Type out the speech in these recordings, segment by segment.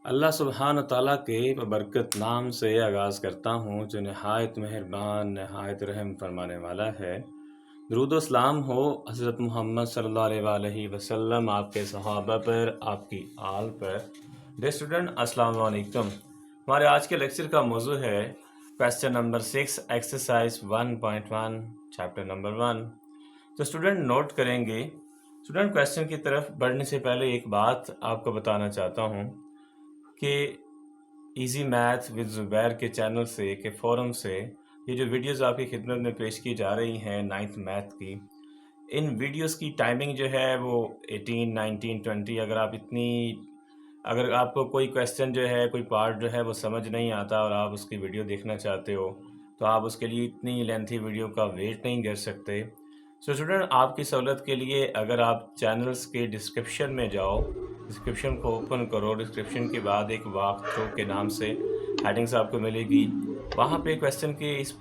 अल्लाह सुब्हान ताला के बबरकत नाम से आगाज़ करता हूँ जो नहायत मेहरबान नहायत रहम फरमाने वाला है। दुरूद व सलाम हो हज़रत मोहम्मद सल्लल्लाहु अलैहि वसल्लम आपके सहाबा पर, आपकी आल पर। डियर स्टूडेंट अस्सलाम वालेकुम। हमारे आज के लेक्चर का मौजू है question number 6 exercise 1.1 chapter number 1। तो स्टूडेंट नोट करेंगे। स्टूडेंट क्वेश्चन की तरफ बढ़ने से पहले एक बात आपको बताना चाहता हूँ कि इजी मैथ विद ज़ुबैर के चैनल से के फोरम से ये जो वीडियोस आपकी खिदमत में पेश की जा रही हैं नाइन्थ मैथ की, इन वीडियोस की टाइमिंग जो है वो 18, 19, 20 अगर आपको कोई क्वेश्चन जो है कोई पार्ट जो है वो समझ नहीं आता और आप उसकी वीडियो देखना चाहते हो तो आप उसके लिए इतनी लेंथी वीडियो का वेट नहीं कर सकते। सो स्टूडेंट आपकी सहूलत के लिए अगर आप चैनल्स के डिस्क्रिप्शन में जाओ, डिस्क्रिप्शन को ओपन करो, डिस्क्रिप्शन के बाद एक वॉक थ्रू के नाम से हेडिंग्स आपको मिलेगी। वहाँ पे क्वेश्चन के इस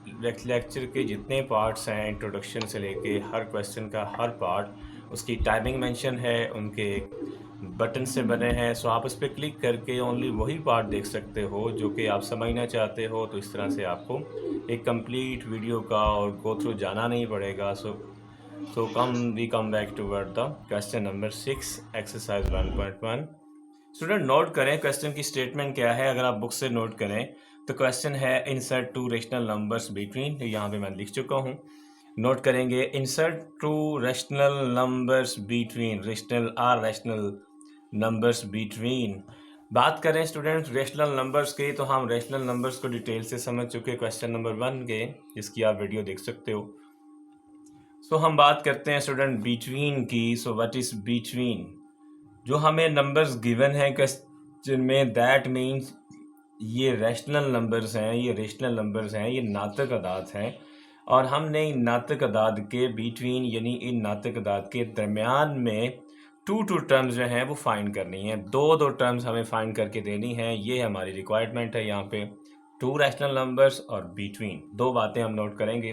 लेक्चर के जितने पार्ट्स हैं इंट्रोडक्शन से लेके हर क्वेश्चन का हर पार्ट उसकी टाइमिंग मेंशन है, उनके बटन से बने हैं। सो आप उस पर क्लिक करके ओनली वही पार्ट देख सकते हो जो कि आप समझना चाहते हो। तो इस तरह से आपको एक कंप्लीट वीडियो का और गो थ्रू जाना नहीं पड़ेगा। So we come back toward the question number 6 exercise 1.1। Student note करें क्वेश्चन की स्टेटमेंट क्या है। अगर आप बुक से नोट करें तो क्वेश्चन है insert two rational numbers between, यहाँ पे मैं लिख चुका हूँ। नोट करेंगे insert two rational numbers between, rational numbers between. बात करें स्टूडेंट रेशनल नंबर्स की तो हम रेशनल नंबर्स को डिटेल से समझ चुके क्वेश्चन नंबर 1 के, जिसकी आप वीडियो देख सकते हो। सो हम बात करते हैं स्टूडेंट बिटवीन की। So what is between? जो हमें नंबर्स गिवन है क्वेश्चन में, दैट मीन्स ये रैशनल नंबर्स हैं, ये रेशनल नंबर्स हैं, ये नातक अदाद हैं और हमने इन नातक अदाद के बिटवीन यानी इन नातक अदाद के दरमियान में टू टर्म्स जो हैं वो फाइंड करनी है। दो टर्म्स हमें फाइंड करके देनी है, ये हमारी रिक्वायरमेंट है यहाँ पे। टू रैशनल नंबर्स और बिटवीन, दो बातें हम नोट करेंगे।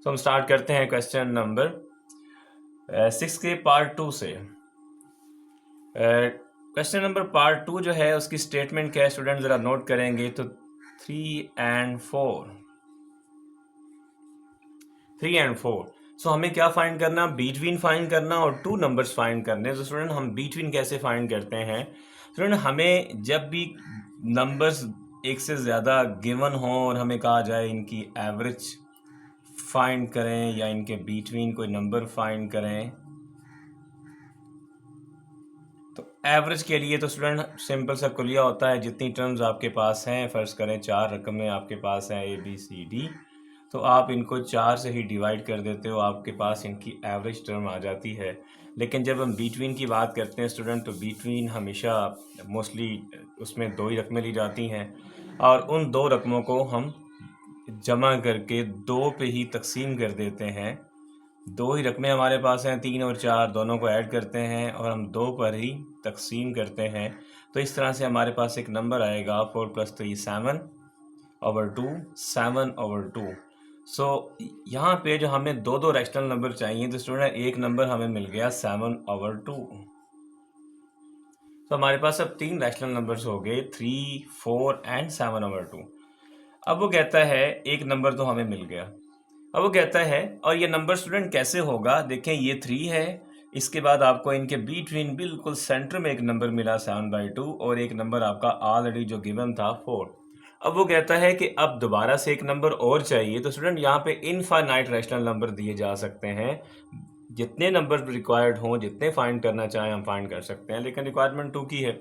तो हम स्टार्ट करते हैं क्वेश्चन नंबर 6 के पार्ट 2 से। क्वेश्चन नंबर पार्ट 2 जो है उसकी स्टेटमेंट क्या है स्टूडेंट, ज़रा नोट करेंगे तो 3 and 4। सो हमें क्या फाइंड करना, बिटवीन फाइंड करना और टू नंबर्स फाइंड करने। तो स्टूडेंट हम बिटवीन कैसे फाइंड करते हैं? स्टूडेंट हमें जब भी नंबर्स एक से ज़्यादा गिवन हों और हमें कहा जाए इनकी एवरेज फाइंड करें या इनके बिटवीन कोई नंबर फाइंड करें, तो एवरेज के लिए तो स्टूडेंट सिंपल सा कुलिया होता है। जितनी टर्म्स आपके पास हैं, फ़र्ज़ करें 4 रकमें आपके पास हैं ABCD, तो आप इनको 4 से ही डिवाइड कर देते हो, आपके पास इनकी एवरेज टर्म आ जाती है। लेकिन जब हम बिटवीन की बात करते हैं स्टूडेंट, तो बिटवीन हमेशा मोस्टली उसमें 2 ही रकमें ली जाती हैं और उन 2 रकमों को हम जमा करके 2 पे ही तकसीम कर देते हैं। 2 ही रकमें हमारे पास हैं, 3 और 4, दोनों को ऐड करते हैं और हम 2 पर ही तकसीम करते हैं। तो इस तरह से हमारे पास एक नंबर आएगा 4 + 3 7/2, 7/2। सो यहाँ पे जो हमें दो रैशनल नंबर चाहिए, तो स्टूडेंट एक नंबर हमें मिल गया 7/2। तो हमारे पास अब 3 रैशनल नंबर्स हो गए, 3, 4 and 7/2। अब वो कहता है एक नंबर तो हमें मिल गया। अब वो कहता है और ये नंबर स्टूडेंट कैसे होगा, देखें ये 3 है, इसके बाद आपको इनके बिटवीन बिल्कुल सेंटर में एक नंबर मिला 7/2 और एक नंबर आपका ऑलरेडी जो गिवन था 4। अब वो कहता है कि अब दोबारा से एक नंबर और चाहिए। तो स्टूडेंट यहाँ पे इनफाइनाइट रैशनल नंबर दिए जा सकते हैं, जितने नंबर रिक्वायर्ड हों, जितने फाइंड करना चाहें हम फाइंड कर सकते हैं, लेकिन रिक्वायरमेंट 2 की है।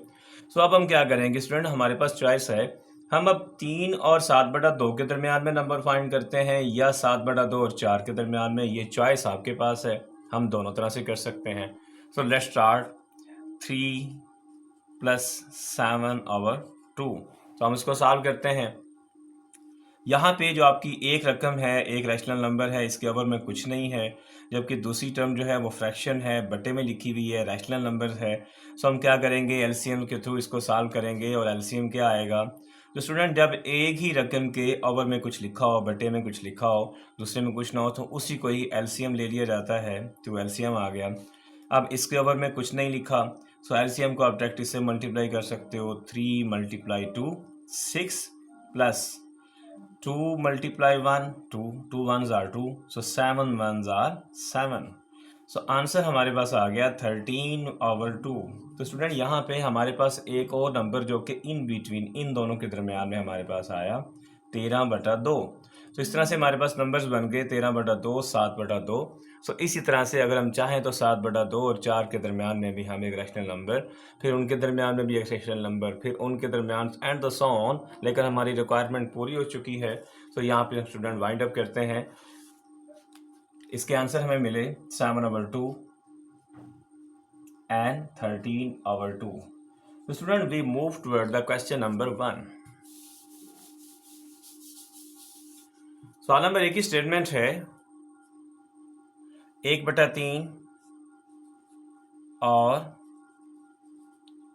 सो अब हम क्या करेंगे स्टूडेंट, हमारे पास चॉइस है, हम अब 3 और 7/2 के दरमियान में नंबर फाइंड करते हैं या 7/2 और 4 के दरमियान में। ये चॉइस आपके पास है, हम दोनों तरह से कर सकते हैं। So let's start 3 + 7/2। तो हम इसको सॉल्व करते हैं। यहाँ पे जो आपकी एक रकम है, एक रैशनल नंबर है, इसके ओवर में कुछ नहीं है, जबकि दूसरी टर्म जो है वो फ्रैक्शन है, बटे में लिखी हुई है, रैशनल नंबर है। सो हम क्या करेंगे, एलसीएम के थ्रू इसको सॉल्व करेंगे और एलसीएम क्या आएगा। तो स्टूडेंट जब एक ही रकम के ओवर में कुछ लिखा हो, बटे में कुछ लिखा हो, दूसरे में कुछ ना हो, तो उसी को ही एलसीएम ले लिया जाता है। तो एलसीएम आ गया। अब इसके ओवर में कुछ नहीं लिखा, सो एलसीएम को आप डायरेक्टली से मल्टीप्लाई कर सकते हो। 3 multiply 2 6 plus 2 multiply 1 2 2 1s are 2 so 7 1s are 7। So answer हमारे पास आ गया 13/2। तो स्टूडेंट यहाँ पे हमारे पास एक और नंबर जो कि इन बिटवीन इन दोनों के दरमियान में हमारे पास आया 13/2। तो इस तरह से हमारे पास नंबर्स बन गए 13/2 7/2। सो इसी तरह से अगर हम चाहें तो 7/2 और 4 के दरमियान में भी हम एक रैशनल नंबर, फिर उनके दरमियान में भी एक रैशनल नंबर, फिर उनके दरमियान एंड द सो ऑन। लेकिन हमारी रिक्वायरमेंट पूरी हो चुकी है। तो यहाँ पे स्टूडेंट वाइंड अप करते हैं। इसके आंसर हमें मिले 7/2 एंड 13/2। तो student we move toward the question number 1। सवाल नंबर 1 की स्टेटमेंट है 1/3 और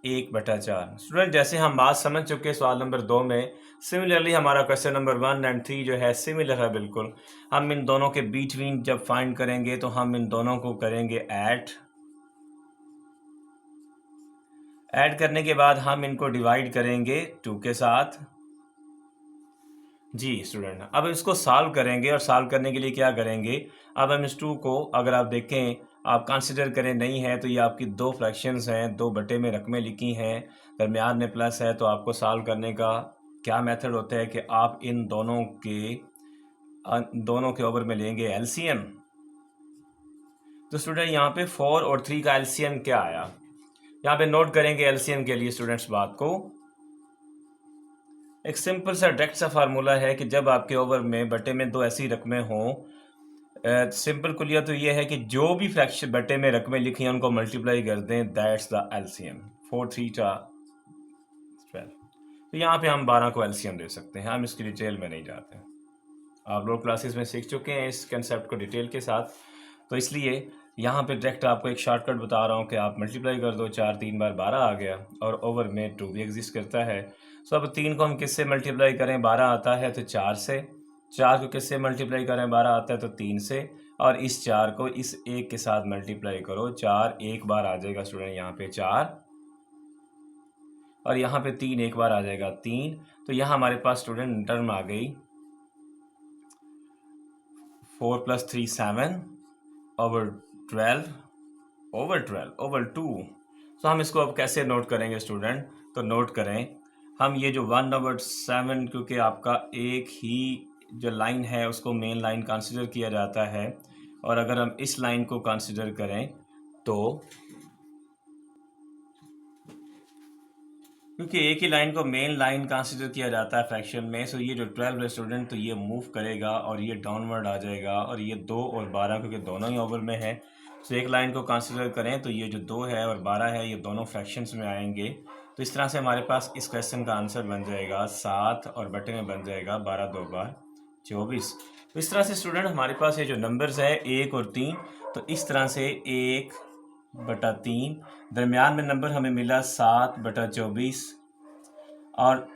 1/4। स्टूडेंट जैसे हम बात समझ चुके सवाल नंबर 2 में, सिमिलरली हमारा क्वेश्चन नंबर 1 एंड 3 जो है सिमिलर है बिल्कुल। हम इन दोनों के बिटवीन जब फाइंड करेंगे तो हम इन दोनों को करेंगे ऐड करने के बाद हम इनको डिवाइड करेंगे 2 के साथ। जी स्टूडेंट, अब इसको सॉल्व करेंगे और सॉल्व करने के लिए क्या करेंगे, अब हम इस 2 को अगर आप देखें, आप कंसिडर करें नहीं है तो ये आपकी 2 फ्रैक्शंस हैं, 2 बटे में रकमें लिखी हैं, दरमियान में प्लस है। तो आपको सॉल्व करने का क्या मेथड होता है कि आप इन दोनों के ओवर में लेंगे एलसीएम। तो स्टूडेंट यहाँ पे 4 और 3 का एलसीएम क्या आया, यहाँ पे नोट करेंगे एलसीएम के लिए स्टूडेंट्स बात को। एक सिंपल सा डायरेक्ट सा फार्मूला है कि जब आपके ओवर में बटे में 2 ऐसी रकमें हों, सिंपल कुलिया तो ये है कि जो भी फ्रैक्शन बटे में रकमें लिखी हैं उनको मल्टीप्लाई कर दें, दैट्स द एलसीएम। 4 3 12। तो यहाँ पे हम 12 को एलसीएम दे सकते हैं। हम इसकी डिटेल में नहीं जाते, आप लोग क्लासेस में सीख चुके हैं इस कंसेप्ट को डिटेल के साथ। तो इसलिए यहाँ पे डायरेक्ट आपको एक शॉर्टकट बता रहा हूँ कि आप मल्टीप्लाई कर दो, 4 3 बार 12 आ गया और ओवर में 2 भी एग्जिस्ट करता है। सो अब 3 को हम किससे मल्टीप्लाई करें, 12 आता है तो 4 से, 4 को किससे मल्टीप्लाई करें, 12 आता है तो 3 से, और इस 4 को इस 1 के साथ मल्टीप्लाई करो, 4 एक बार आ जाएगा स्टूडेंट यहाँ पे 4, और यहाँ पे 3 एक बार आ जाएगा 3। तो यहाँ हमारे पास स्टूडेंट टर्म आ गई 4 + 3 7 ओवर 12 ओवर 2। तो हम इसको अब कैसे नोट करेंगे स्टूडेंट, तो नोट करें हम ये जो 1/7, क्योंकि आपका एक ही जो लाइन है उसको मेन लाइन कंसिडर किया जाता है, और अगर हम इस लाइन को कंसिडर करें तो क्योंकि एक ही लाइन को मेन लाइन कंसिडर किया जाता है फ्रैक्शन में, सो ये जो 12 है स्टूडेंट तो ये मूव करेगा और ये डाउनवर्ड आ जाएगा, और ये 2 और 12 क्योंकि दोनों ही ओवर में है, सो एक लाइन को कंसिडर करें तो ये जो 2 है और 12 है ये दोनों फ्रैक्शंस में आएंगे। तो इस तरह से हमारे पास इस क्वेश्चन का आंसर बन जाएगा 7 और बटे में बन जाएगा 12 2 बार 24। तो इस तरह से स्टूडेंट हमारे पास ये जो नंबर्स है 1 और 3, तो इस तरह से 1/3, दरमियान में नंबर हमें मिला 7/24, और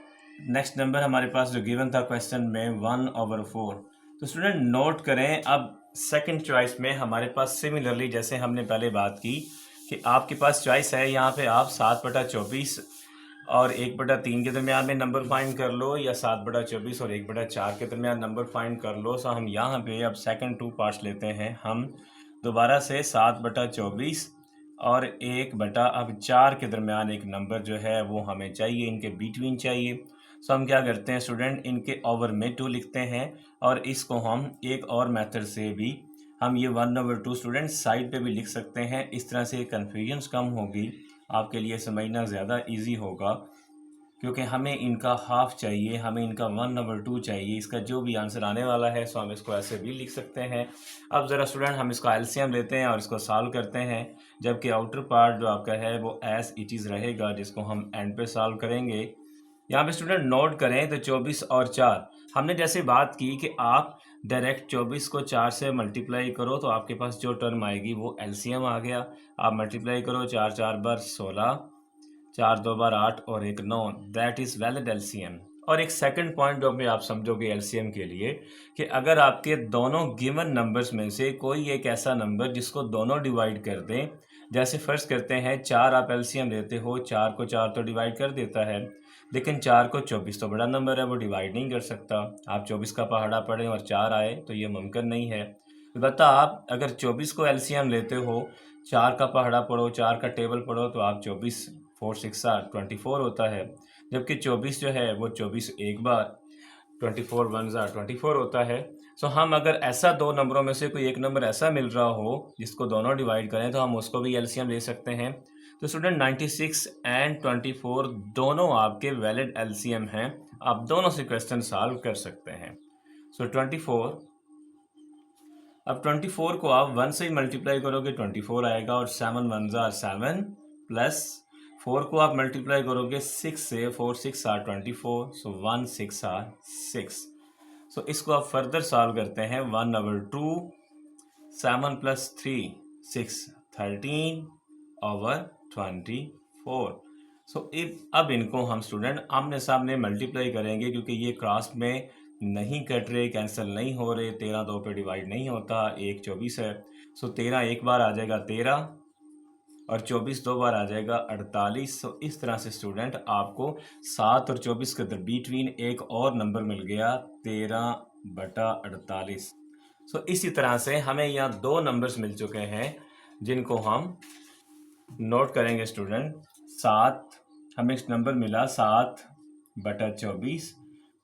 नेक्स्ट नंबर हमारे पास जो गिवन था क्वेश्चन में 1/4। तो स्टूडेंट नोट करें, अब सेकंड चॉइस में हमारे पास सिमिलरली जैसे हमने पहले बात की कि आपके पास चॉइस है, यहाँ पे आप 7/24 और 1/3 के दरमियान में नंबर फाइंड कर लो, या 7/24 और 1/4 के दरमियान नंबर फाइंड कर लो। सो हम यहाँ पे अब सेकंड 2 पार्ट्स लेते हैं हम दोबारा से 7/24 और 1/4 के दरमियान एक नंबर जो है वो हमें चाहिए, इनके बिटवीन चाहिए। सो हम क्या करते हैं स्टूडेंट, इनके ओवर में 2 लिखते हैं, और इसको हम एक और मेथड से भी हम ये 1/2 स्टूडेंट साइड पे भी लिख सकते हैं। इस तरह से कन्फ्यूजन्स कम होगी, आपके लिए समझना ज़्यादा इजी होगा, क्योंकि हमें इनका हाफ चाहिए, हमें इनका 1/2 चाहिए। इसका जो भी आंसर आने वाला है सो हम इसको ऐसे भी लिख सकते हैं। अब ज़रा स्टूडेंट हम इसका एलसीएम लेते हैं और इसको सॉल्व करते हैं, जबकि आउटर पार्ट जो आपका है वो एज इट इज़ रहेगा, जिसको हम एंड पे सॉल्व करेंगे। यहाँ पे स्टूडेंट नोट करें तो 24 और 4, हमने जैसे बात की कि आप डायरेक्ट 24 को 4 से मल्टीप्लाई करो तो आपके पास जो टर्म आएगी वो एलसीएम आ गया। आप मल्टीप्लाई करो, 4 4 बार 16, 4 2 बार 8 और 1 9, दैट इज़ वैलिड एलसीएम। और एक सेकंड पॉइंट जो भी आप समझोगे एलसीएम के लिए, कि अगर आपके दोनों गिवन नंबर्स में से कोई एक ऐसा नंबर जिसको दोनों डिवाइड कर दें, जैसे फर्ज करते हैं 4 आप एलसीएम लेते हो, 4 को 4 तो डिवाइड कर देता है, लेकिन 4 को 24 तो बड़ा नंबर है, वो डिवाइड नहीं कर सकता। आप 24 का पहाड़ा पढ़ें और 4 आए तो ये मुमकिन नहीं है। अलबत्ता आप अगर 24 को एलसीएम लेते हो, 4 का पहाड़ा पढ़ो, 4 का टेबल पढ़ो, तो आप 24 4 6 24 होता है। जबकि 24 जो है वो 24 एक बार 24 1 24 होता है। सो हम अगर ऐसा दो नंबरों में से कोई एक नंबर ऐसा मिल रहा हो जिसको दोनों डिवाइड करें तो हम उसको भी एलसीएम ले सकते हैं। तो स्टूडेंट 96 एंड 24 दोनों आपके वैलिड एलसीएम हैं। आप दोनों से क्वेश्चन सॉल्व कर सकते हैं। सो 24, अब 24 को आप 1 से ही मल्टीप्लाई करोगे 24 आएगा, और 7 1 7 प्लस 4 को आप मल्टीप्लाई करोगे 6 से, 4 6 24, सो 1 6 6। सो इसको आप फर्दर सॉल्व करते हैं। 1/2 7 + 3 6 13/24। सो अब इनको हम स्टूडेंट आमने सामने मल्टीप्लाई करेंगे, क्योंकि ये क्रॉस में नहीं कट रहे, कैंसिल नहीं हो रहे, 13 2 पे डिवाइड नहीं होता, 1 24 है। सो 13 एक बार आ जाएगा 13, और 24 दो बार आ जाएगा 48। सो इस तरह से स्टूडेंट आपको 7 और 24 के बीटवीन एक और नंबर मिल गया 13/48। सो इसी तरह से हमें यहाँ दो नंबर्स मिल चुके हैं जिनको हम नोट करेंगे स्टूडेंट। 7 हमें नंबर मिला 7/24,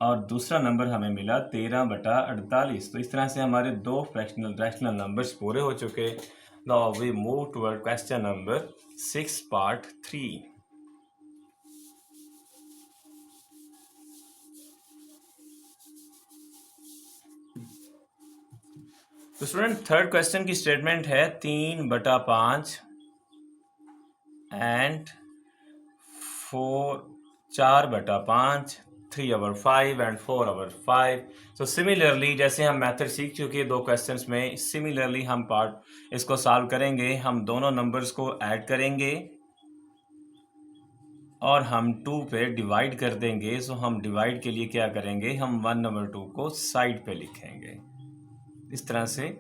और दूसरा नंबर हमें मिला 13/48। तो इस तरह से हमारे दो रैशनल नंबर्स पूरे हो चुके। Now we move toward question number 6 part 3. तो स्टूडेंट थर्ड क्वेश्चन की स्टेटमेंट है 3/5 एंड 4/5, 3/5 एंड 4/5। तो सिमिलरली जैसे हम मेथड सीख चुके दो क्वेश्चंस में, सिमिलरली हम पार्ट इसको सॉल्व करेंगे। हम दोनों नंबर्स को ऐड करेंगे और हम 2 पे डिवाइड कर देंगे। सो हम डिवाइड के लिए क्या करेंगे, हम 1/2 को साइड पे लिखेंगे। इस तरह से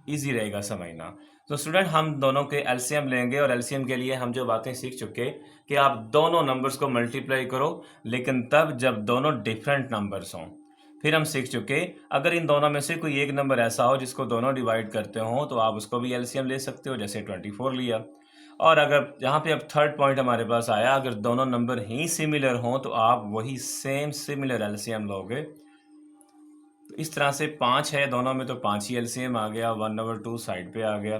इजी रहेगा समझना। तो स्टूडेंट हम दोनों के एलसीएम लेंगे, और एलसीएम के लिए हम जो बातें सीख चुके कि आप दोनों नंबर्स को मल्टीप्लाई करो, लेकिन तब जब दोनों डिफरेंट नंबर्स हों। फिर हम सीख चुके अगर इन दोनों में से कोई एक नंबर ऐसा हो जिसको दोनों डिवाइड करते हो तो आप उसको भी एलसीएम ले सकते हो, जैसे 24 लिया। और अगर यहाँ पे अब थर्ड पॉइंट हमारे पास आया, अगर दोनों नंबर ही सिमिलर हों तो आप वही सेम सिमिलर एलसीएम लोगे। तो इस तरह से 5 है दोनों में, तो 5 ही एलसीएम आ गया, 1/2 साइड पे आ गया।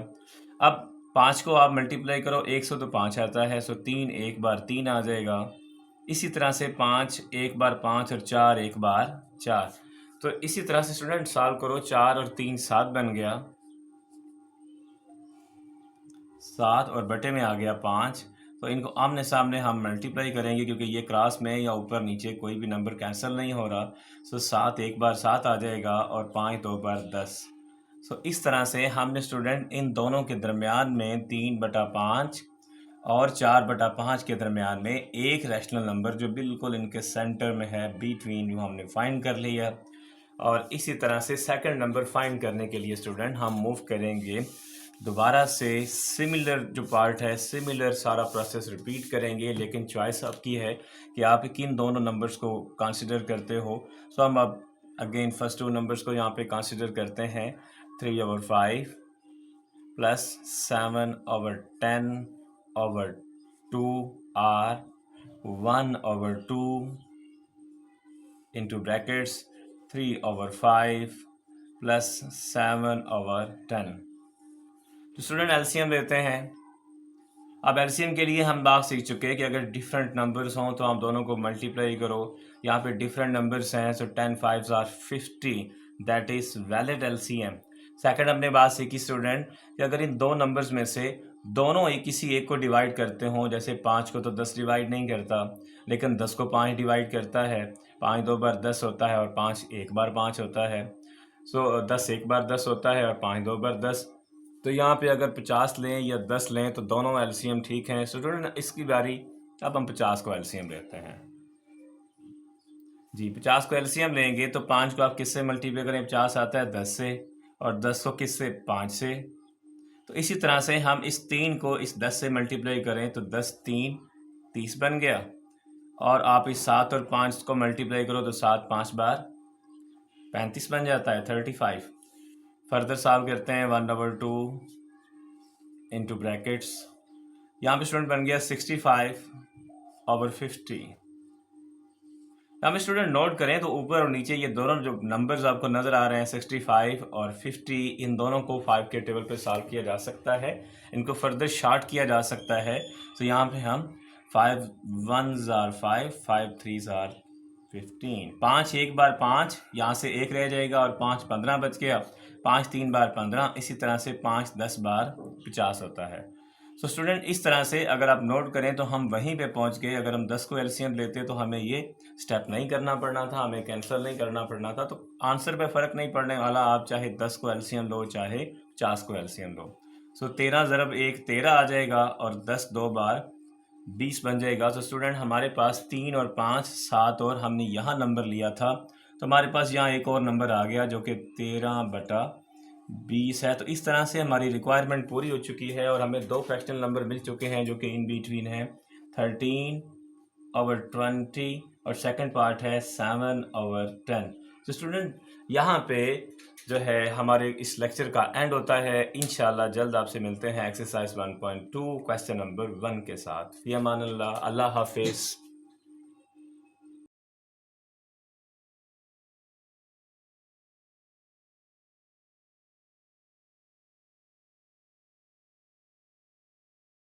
अब 5 को आप मल्टीप्लाई करो 1 से तो 5 आता है, सो 3 एक बार 3 आ जाएगा। इसी तरह से 5 एक बार 5, और 4 एक बार 4। तो इसी तरह से स्टूडेंट सॉल्व करो, 4 और 3 7 बन गया, 7 और बटे में आ गया 5। तो इनको आमने सामने हम मल्टीप्लाई करेंगे, क्योंकि ये क्रॉस में या ऊपर नीचे कोई भी नंबर कैंसिल नहीं हो रहा। सो 7 एक बार 7 आ जाएगा, और 5 दो बार 10। सो इस तरह से हमने स्टूडेंट इन दोनों के दरमियान में 3/5 और 4/5 के दरमियान में एक रैशनल नंबर जो बिल्कुल इनके सेंटर में है बिटवीन, वो हमने फाइंड कर लिया। और इसी तरह से सेकंड नंबर फाइंड करने के लिए स्टूडेंट हम मूव करेंगे दोबारा से, सिमिलर जो पार्ट है सिमिलर सारा प्रोसेस रिपीट करेंगे, लेकिन चॉइस आपकी है कि आप किन दोनों नंबर्स को कंसिडर करते हो। सो हम अब अगेन फर्स्ट टू नंबर्स को यहाँ पे कंसिडर करते हैं। 3/5 plus 7/10/2 or 1/2 into brackets 3/5 plus 7/10। तो स्टूडेंट एलसीएम लेते हैं। अब एलसीएम के लिए हम बात सीख चुके हैं कि अगर डिफरेंट नंबर्स हों तो आप दोनों को मल्टीप्लाई करो। यहाँ पे डिफरेंट नंबर्स हैं, सो 10 5s are 50, that is valid LCM. Second हमने बात सीखी स्टूडेंट कि अगर इन दो नंबर्स में से दोनों किसी एक को डिवाइड करते हों, जैसे 5 को तो 10 डिवाइड नहीं करता, लेकिन 10 को 5 डिवाइड करता है। 5 दो बार 10 होता है, और 5 एक बार 5 होता है। सो 10 एक बार 10 होता है, और 5 दो बार 10। तो यहाँ पे अगर 50 लें या 10 लें तो दोनों एलसीएम ठीक हैं। स्टूडेंट इसकी बारी, अब हम 50 को एलसीएम लेते हैं। जी 50 को एलसीएम लेंगे तो 5 को आप किससे मल्टीप्लाई करें, 50 आता है 10 से, और 10 को किससे, 5 से। तो इसी तरह से हम इस 3 को इस 10 से मल्टीप्लाई करें तो 10 3 30 बन गया, और आप इस 7 और 5 को मल्टीप्लाई करो तो 7 5 बार 35 बन जाता है 35। फर्दर सॉल्व करते हैं 1/2 इंटू ब्रैकेट्स, यहाँ पे स्टूडेंट बन गया 65/50। यहाँ पे स्टूडेंट नोट करें तो ऊपर और नीचे ये दोनों जो नंबर्स आपको नज़र आ रहे हैं 65 और 50, इन दोनों को 5 के टेबल पे सॉल्व किया जा सकता है, इनको फर्दर शार्ट किया जा सकता है। तो यहाँ पे हम 5 1s are 5, 5 3s are 15, 5 एक बार 5, यहाँ से एक रह जाएगा और 5 15 बच गया, 5 3 बार 15, इसी तरह से 5 10 बार 50 होता है। तो स्टूडेंट इस तरह से अगर आप नोट करें तो हम वहीं पे पहुंच गए। अगर हम 10 को एलसीएम लेते तो हमें ये स्टेप नहीं करना पड़ना था, हमें कैंसिल नहीं करना पड़ना था, तो आंसर पे फ़र्क नहीं पड़ने वाला, आप चाहे 10 को एलसीएम लो चाहे 50 को एलसीएम लो। सो 13 ज़रब 1 13 आ जाएगा और 10 दो बार 20 बन जाएगा। तो स्टूडेंट हमारे पास 3 और 5 7 और हमने यहाँ नंबर लिया था, तो हमारे पास यहाँ एक और नंबर आ गया जो कि 13/20 है। तो इस तरह से हमारी रिक्वायरमेंट पूरी हो चुकी है और हमें 2 फ्रैक्शनल नंबर मिल चुके हैं जो कि इन बिटवीन है 13/20 और सेकंड पार्ट है 7/10। तो स्टूडेंट यहाँ पे जो है हमारे इस लेक्चर का एंड होता है। इंशाल्लाह जल्द आपसे मिलते हैं एक्सरसाइज 1.2 क्वेश्चन नंबर 1 के साथ। फ़ी अमान अल्लाह, अल्लाह हाफिज़।